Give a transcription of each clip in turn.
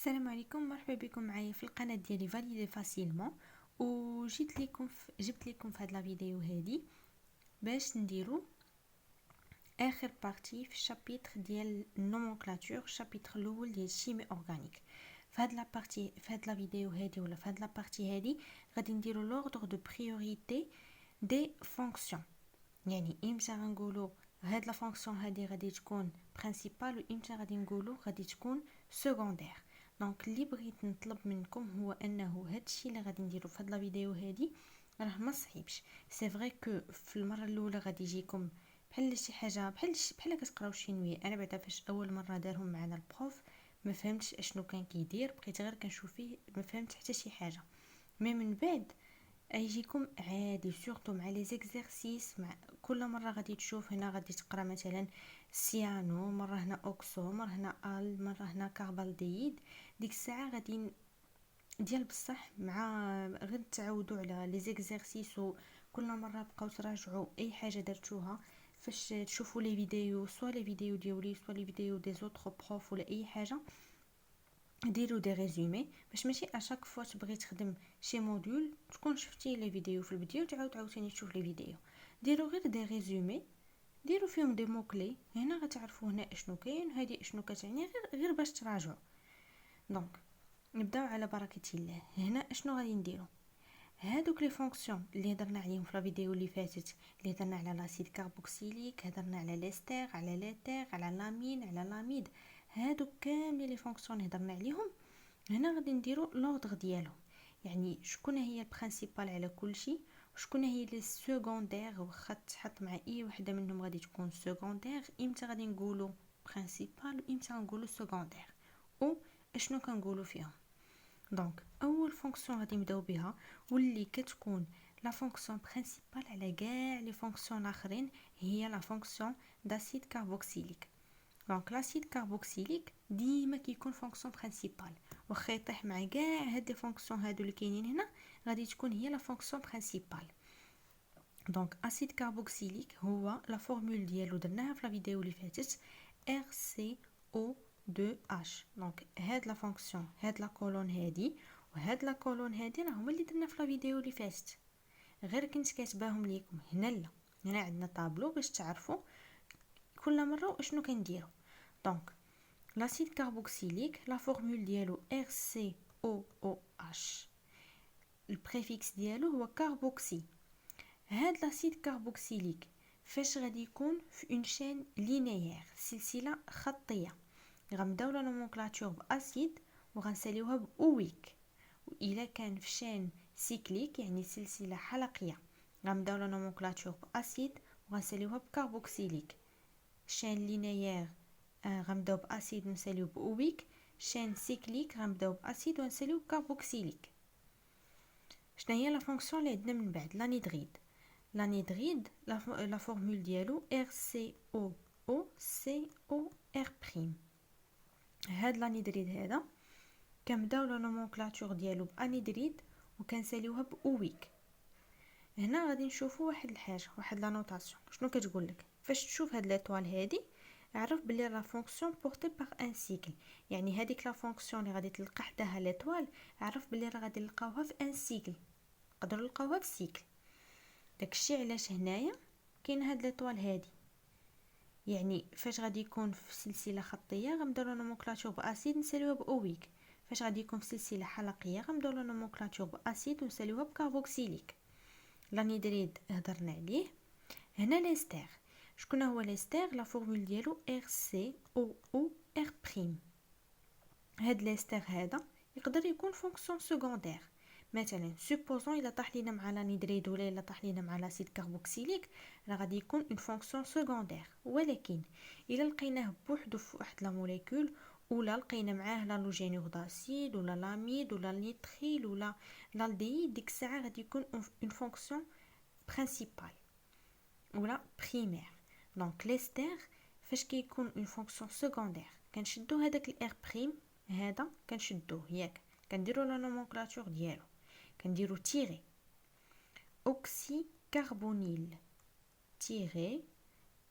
السلام عليكم، مرحبا بكم معايا في القناه ديالي فاليدي فاسيلمون. جبت لكم في هذا الفيديو هذه باش نديرو اخر بارتي في الشابيتر ديال النومونكلاتور، الشابيتر الاول ديال الشيمي اورغانيك. في هذا لابارتي في هذا الفيديو هذه ولا في هذا لابارتي هذه غادي نديرو لوردر دو بريوريتي دي فونكسيون. يعني امتى غنقولوا هاد لا فونكسيون هذه غادي تكون برينسيبال وامتى غادي نقولوا غادي تكون سكوندير. دونك اللي بغيت نطلب منكم هو انه هادشي اللي غادي نديرو في هاد لا فيديو هادي راه ما صعيبش. سي فري كو في المره الاولى غادي يجيكم بحال شي حاجه بحال كتقراو شينويه. انا بعدا فاش اول مره دارهم معنا البروف ما فهمتش اشنو كان كيدير، بقيت غير كنشوف فيه ما فهمت حتى شي حاجه. مي من بعد يجيكم عادي، سورتو مع لي زيكزارسيس. مع كل مره غادي تشوف هنا غادي تقرا مثلا سيانو، مره هنا اوكسو، مره هنا مره هنا كاربالديد. ديك الساعه غادي ديال بصح مع غير تعودوا على لي زيكزارسيس، وكل مره بقاو تراجعوا اي حاجه درتوها فاش تشوفوا لي فيديو، سوا لي فيديو ديالي سوا لي فيديو دي زوتر بروف ولا اي حاجه. ديروا دي ريزومي باش ماشي اشاك فوا تبغي تخدم شي موديول تكون شفتي لي فيديو في الفيديو تعاود عاوتاني تشوف لي فيديو. ديروا غير دي ريزومي، ديروا فيهم دي موكلي. هنا غتعرفوا هنا اشنو كاين وهذه اشنو كتعني، غير باش تراجعوا. دونك نبداو على بركه الله. هنا اشنو غادي نديرو؟ هادوك لي فونكسيون اللي هضرنا عليهم في الفيديو اللي فاتت، اللي هضرنا على لاسيد كاربوكسيليك، هضرنا على ليستر، على ليتر، على لامين، على لاميد، هادوك كامل لي فونكسيون اللي هضرنا عليهم هنا غادي نديرو لوردر ديالهم. يعني شكون هي البرينسيبال على كل شيء وشكون هي لي سكوندير، واخا تحط مع اي وحده منهم غادي تكون سكوندير. امتى غادي نقولوا برينسيبال وامتى نقولوا سكوندير او اشنو كنقولوا فيهم. دونك اول فونكسيون غادي نبداو بها واللي كتكون لا فونكسيون برينسيبال على كاع لي فونكسيون الاخرين هي لا فونكسيون داسيد كاربوكسيليك. دونك لاسيد كاربوكسيليك ديما كيكون فونكسيون برينسيبال، واخا يطيح مع كاع هاد لي فونكسيون هادو اللي كاينين هنا غادي تكون هي لا فونكسيون برينسيبال. دونك اسيد كاربوكسيليك هو لا فورمول ديالو درناها في لا فيديو اللي فاتت RCO2H. دونك هاد لا فونكسيون هاد لا كولون هادي وهاد لا كولون هادي راه هما اللي درنا في لا فيديو اللي فاتت، غير كنت كاتباهم ليكم هنا. لا، هنا عندنا طابلو باش تعرفوا كل مره واشنو كنديروا. دونك لاسيد كاربوكسيليك لا فورمول ديالو RCOOH، البريفيكس ديالو هو كاربوكسي. هاد لاسيد كاربوكسيليك فاش غادي يكون في اون شين لينيير، سلسله خطيه، غنبداو لا نومونكلاتور باسيد وغنساليوها باويك. والا كان في شين سيكليك يعني سلسله حلقيه غنبداو لا نومونكلاتور باسيد وغنساليوها بكاربوكسيليك. شين لينيير غنبداو باسيد ونساليو باويك. شين سيكليك غنبداو باسيد ونساليو بكاربوكسيليك. شنو هي لا فونكسيون اللي عندنا من بعد؟ لانيدريد. لانيدريد لا فورمول ديالو RCOOCOR'. هاد لانيدريد هذا كنبداو لا نومونكلاتور ديالو بانيدريد وكنساليوها باويك. هنا غادي نشوفوا واحد الحاجه، واحد لا نوتاسيون. شنو كتقول لك؟ فاش تشوف هاد ليطوال هادي اعرف بلي لا فونكسيون بورتي بار ان سيكل. يعني هذيك لا فونكسيون اللي غادي تلقى حداها ليطوال اعرف بلي راه غادي نلقاوها في ان سيكل، نقدروا نلقاوها في سيكل. داكشي علاش هنايا كاين هاد ليطوال هادي. يعني فاش غادي يكون في سلسله خطيه غنبداو نومونكلاتور باسيد نساليوها باويك. فاش غادي يكون في سلسله حلقيه غنبداو نومونكلاتور باسيد ونساليوها بكاربوكسيليك. لانيدريد هضرنا عليه. هنا ليستر. شكون هو ليستر؟ لا فورمول ديالو RCOOR'. هاد ليستر هذا يقدر يكون فونكسيون سكوندير. مثلا سوبوزون الا طاح لينا مع لانيدريد ولا الا طاح لينا مع لاسيد كاربوكسيليك راه غادي يكون اون فونكسيون سكوندير. ولكن الا لقيناه بوحدو في واحد لا موليكول، ولا لقينا معاه لا لوجينور داسيد ولا لاميد ولا نيتريل ولا لالديد، ديك الساعه غادي يكون اون فونكسيون برينسيبال ولا بريمير. دونك ليستر فاش كيكون اون فونكسيون سكوندير كنشدو هذاك الار بريم هذا، كنشدوه ياك، كنديروا لا نومونكلاتور ديالو، كنديروا تيري اوكسي كربونيل تيري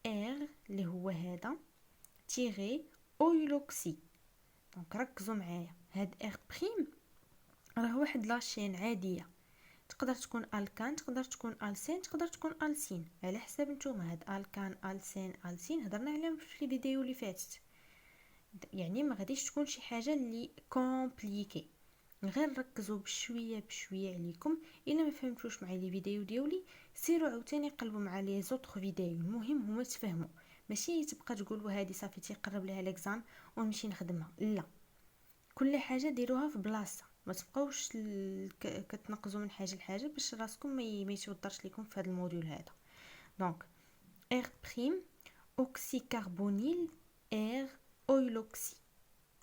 ار اللي هو هذا تيري اويلوكسي. دونك ركزوا معايا، هاد ار بريم راه واحد لاشين عاديه، تقدر تكون الكان، تقدر تكون السين، تقدر تكون السين، على حساب نتوما. هاد الكان السين السين هضرنا عليهم في الفيديو اللي فاتت، يعني ما غاديش تكون شي حاجه اللي كومبليكي، غير ركزوا بشويه بشويه عليكم. الا ما فهمتوش معايا لي فيديو ديالي سيروا عاوتاني قلبوا مع لي زوطخ فيديو، المهم هما تفهموا، ماشي تبقى تقولوا هذه صافي تيقرب لها ليكزام ونمشي نخدمها، لا، كل حاجه ديروها في بلاصه، ما تبقاوش كتنقزوا من حاجه لحاجه باش راسكم ما يتوضرش لكم في هذا الموديول هذا. دونك ار بريم اوكسي كربونيل ار اويلوكسي،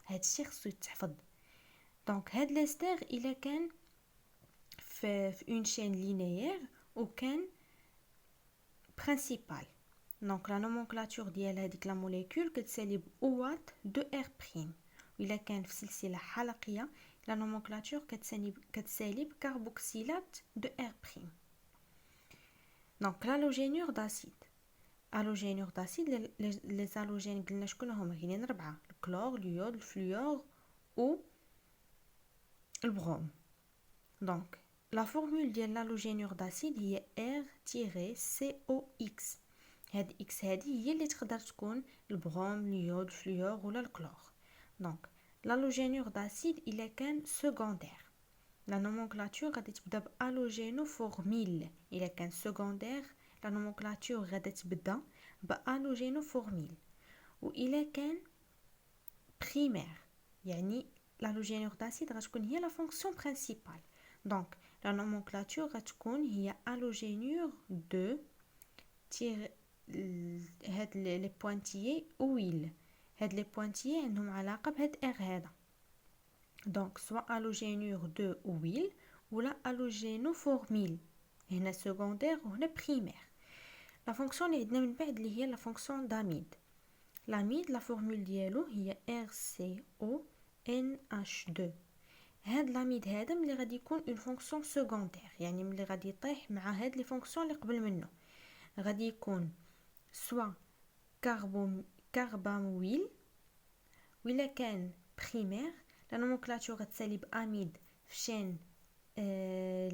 هادشي خصو يتحفظ. دونك هاد ليستر الا كان في اون شين لينيير او كان برينسيبال، دونك لا نومونكلاتور ديال هذيك لا موليكول كتسالي بوات دو ار بريم، الا كان في سلسله حلقيه لا نومونكلاتور كتسالي بكربوكسيلات دو ار بريم. دونك لالوجينور داسيد، الوجينور داسيد لي زالوجين قلنا شكون هما، كاينين 4: الكلور، اليود، الفلوور و البروم. دونك لا فورمول ديال لالوجينور داسيد هي R-COX، هاد X هادي هي اللي تقدر تكون البروم، اليود، الفلوور ولا الكلور. دونك لالوجينور داسيد الا كان سكوندير، لا نومونكلاتور غادي تبدا بالوجينو فورميل، الا كان سكوندير لا نومونكلاتور غادي تبدا بالوجينو فورميل. و الا كان بريمير يعني لالوجينور داسيد غتكون هي لا فونكسيون برينسيبال، دونك لا نومونكلاتور غتكون هي الوجينور دو تير هاد لي بوانتيي ويل، هاد لي بوانتيي عندهم علاقه بهاد ار هذا، دونك سوا الوجينور دو ويل ولا الوجينو فورميل، هنا سكوندير وهنا بريمير. لا فونكسيون اللي عندنا من بعد اللي هي لا فونكسيون داميد، لاميد لا فورمول ديالو هي RCONH2. هاد لاميد هذا ملي غادي يكون اون فونكسيون سكوندير، يعني ملي غادي يطيح مع هاد لي فونكسيون اللي قبل منه، غادي يكون سوا كاربامويل، ولا كان بريمير لا نومونكلاتور غتسالي باميد في شين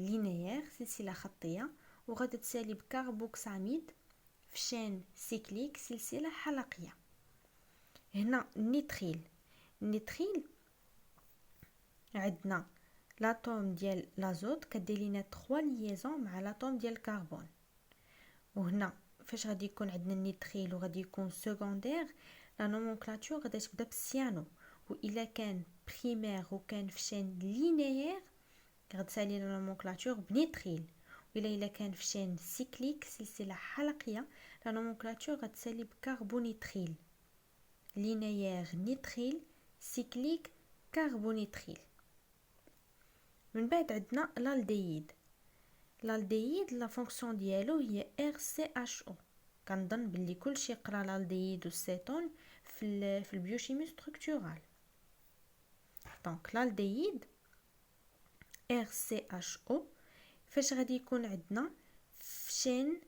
لينيير سلسله خطيه، وغادي تسالي بكاربوكساميد في شين سيكليك سلسله حلقيه. هنا النيتريل، النيتريل عندنا لاتوم ديال لازوت كدير لينا 3 ليزون مع لاتوم ديال الكربون، وهنا فاش غادي يكون عندنا النيتريل وغادي يكون سكوندير لا نومونكلاتور غادي تبدا بالسيانو، والا كان بريمير وكان في شين لينيير غتسالي لا نومونكلاتور بنيتريل، الا كان في شين سيكليك سلسله حلقيه لا نومونكلاتور غتسالي بكربونيتريل، لينيير نيتريل، سيكليك كربونيتريل. من بعد عندنا الالديد، الالديد لا فونكسيون ديالو هي RCHO، كنظن باللي كلشي قرا الالديد والسيتون في البيوشيمي ستركتورال. دونك الالديد RCHO فاش غادي يكون عندنا في شين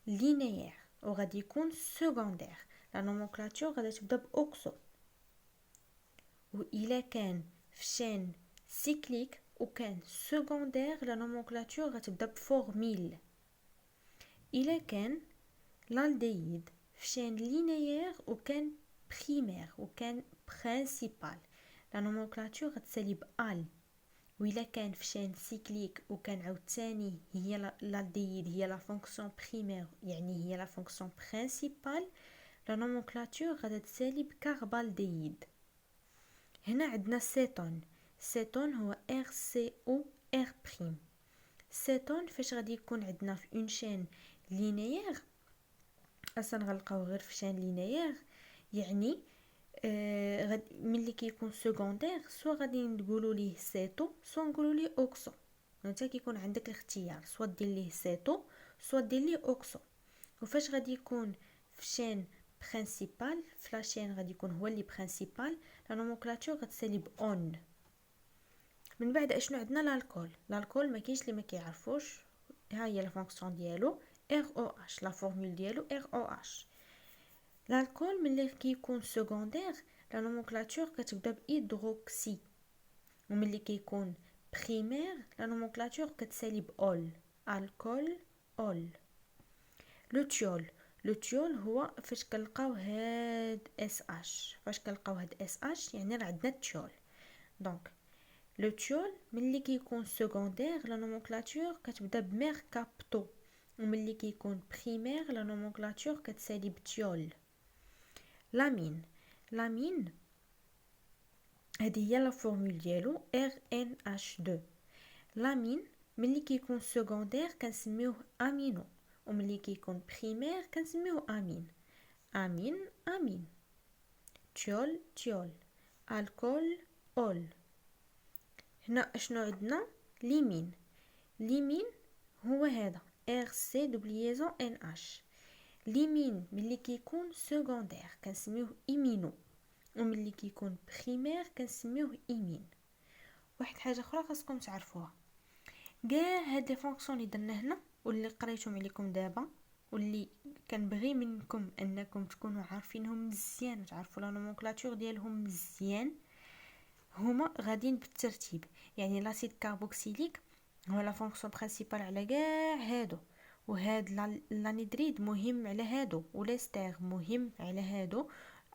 لينيير وغادي يكون سكوندير لا نومونكلاتور غادي تبدا باوكسو، وإلا كان في شين سيكليك وكان سكوندير لا نومونكلاتور غتبدا بفورميل. إلا كان الالديد في شين لينيير وكان بريمير وكان برينسيبال لا نومونكلاتور غتسالي بال، وإلا كان في شين سيكليك وكان عاوتاني هي الالديد هي لا فونكسيون بريمير يعني هي لا فونكسيون برينسيبال لا نومونكلاتور غادي تسالي بكربالديد. هنا عندنا السيتون، السيتون هو RCOR'. السيتون فاش غادي يكون عندنا في اون شين لينيير، اصلا غنلقاو غير في شين لينيير، يعني ملي كيكون سكوندير سوا غادي نقولوا ليه سيتو سوا نقولوا ليه اوكسو، انت كيكون عندك الاختيار سوا دير ليه سيتو سوا دير ليه اوكسو. وفاش غادي يكون في شين برينسيبال فلاشين غادي يكون هو اللي برينسيبال لا نومونكلاتور غتسالي بأون. من بعد اشنو عندنا الالكول، الالكول ما كاينش اللي ما كيعرفوش، ها هي لا فونكسيون ديالو ROH، لا فورمول ديالو ROH. الالكول ملي كيكون سكوندير لا نومونكلاتور كتبدا بإيدروكسي، وملي كيكون بريمير لا نومونكلاتور كتسالي بأول، الكول، أول. لو تيول هو فاش كنلقاو هاد اس اش، فاش كنلقاو هاد اس اش يعني راه عندنا التيول. دونك لو تيول ملي كيكون سكوندير لا نومونكلاتور كتبدا بميركابتو، وملي كيكون بريمير لا نومونكلاتور كتسالي بتيول. لامين، لامين هذه هي لا فورمول ديالو RNH2. لامين ملي كيكون سكوندير كنسميوه امينو، وملي كيكون بريمير كنسميوه امين. امين امين، تيول تيول، الكول اول. هنا اشنو عندنا؟ ليمين، ليمين هو هذا RC دوبليزون NH. ليمين ملي كيكون سكوندير كنسميوه إيمينو، وملي كيكون بريمير كنسميوه إيمين. واحد حاجه اخرى خاصكم تعرفوها، كاع هاد لي فونكسيون اللي درنا هنا واللي قريتهم عليكم دابا واللي كنبغي منكم انكم تكونوا عارفينهم مزيان وتعرفوا لا نومونكلاتور ديالهم مزيان، هما غاديين بالترتيب. يعني لاسيد كاربوكسيليك هو لا فونكسيون برينسيپال على كاع هادو، وهاد لانيدريد مهم على هادو، وليستر مهم على هادو،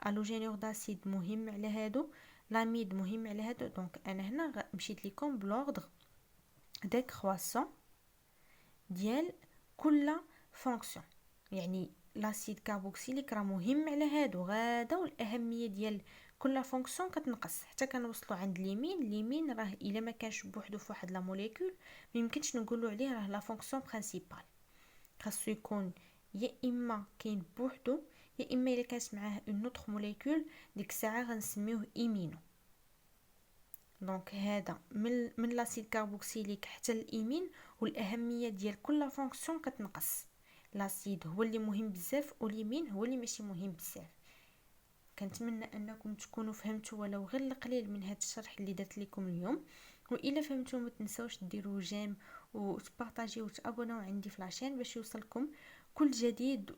الوجينور داسيد مهم على هادو، لاميد مهم على هادو. دونك انا هنا مشيت لكم بلوردر ديكرواسون ديال كل فونكسيون. يعني لاسيد كاربوكسيليك راه مهم على هادو غادا، والاهميه ديال كل فونكسيون كتنقص حتى كنوصلوا عند ليمين. ليمين راه الا ما كانش بوحدو فواحد لا موليكول ما يمكنش نقولوا عليه راه لا فونكسيون برينسيپال، خاصو يكون يا اما كاين بوحدو يا اما الا كانت معاه اون اوتر موليكول، ديك الساعه غنسميوه ايمينو. دونك هذا من لاسيد كاربوكسيليك حتى الايمين، والاهميه ديال كل فونكسيون كتنقص. لاسيد هو اللي مهم بزاف واليمين هو اللي ماشي مهم بزاف. كنتمنى انكم تكونوا فهمتوا ولو غير القليل من هذا الشرح اللي درت لكم اليوم، والا فهمتوا ما تنسوش ديروا جيم وتبارطاجيو وتابوناو عندي في لاشين باش يوصلكم كل جديد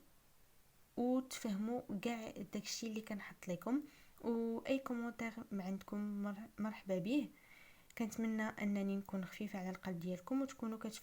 وتفهموا كاع داكشي اللي كنحط لكم. واي كومونتير ما عندكم مرحبا به. كنتمنى انني نكون خفيفه على القلب ديالكم وتكونوا كتفهموا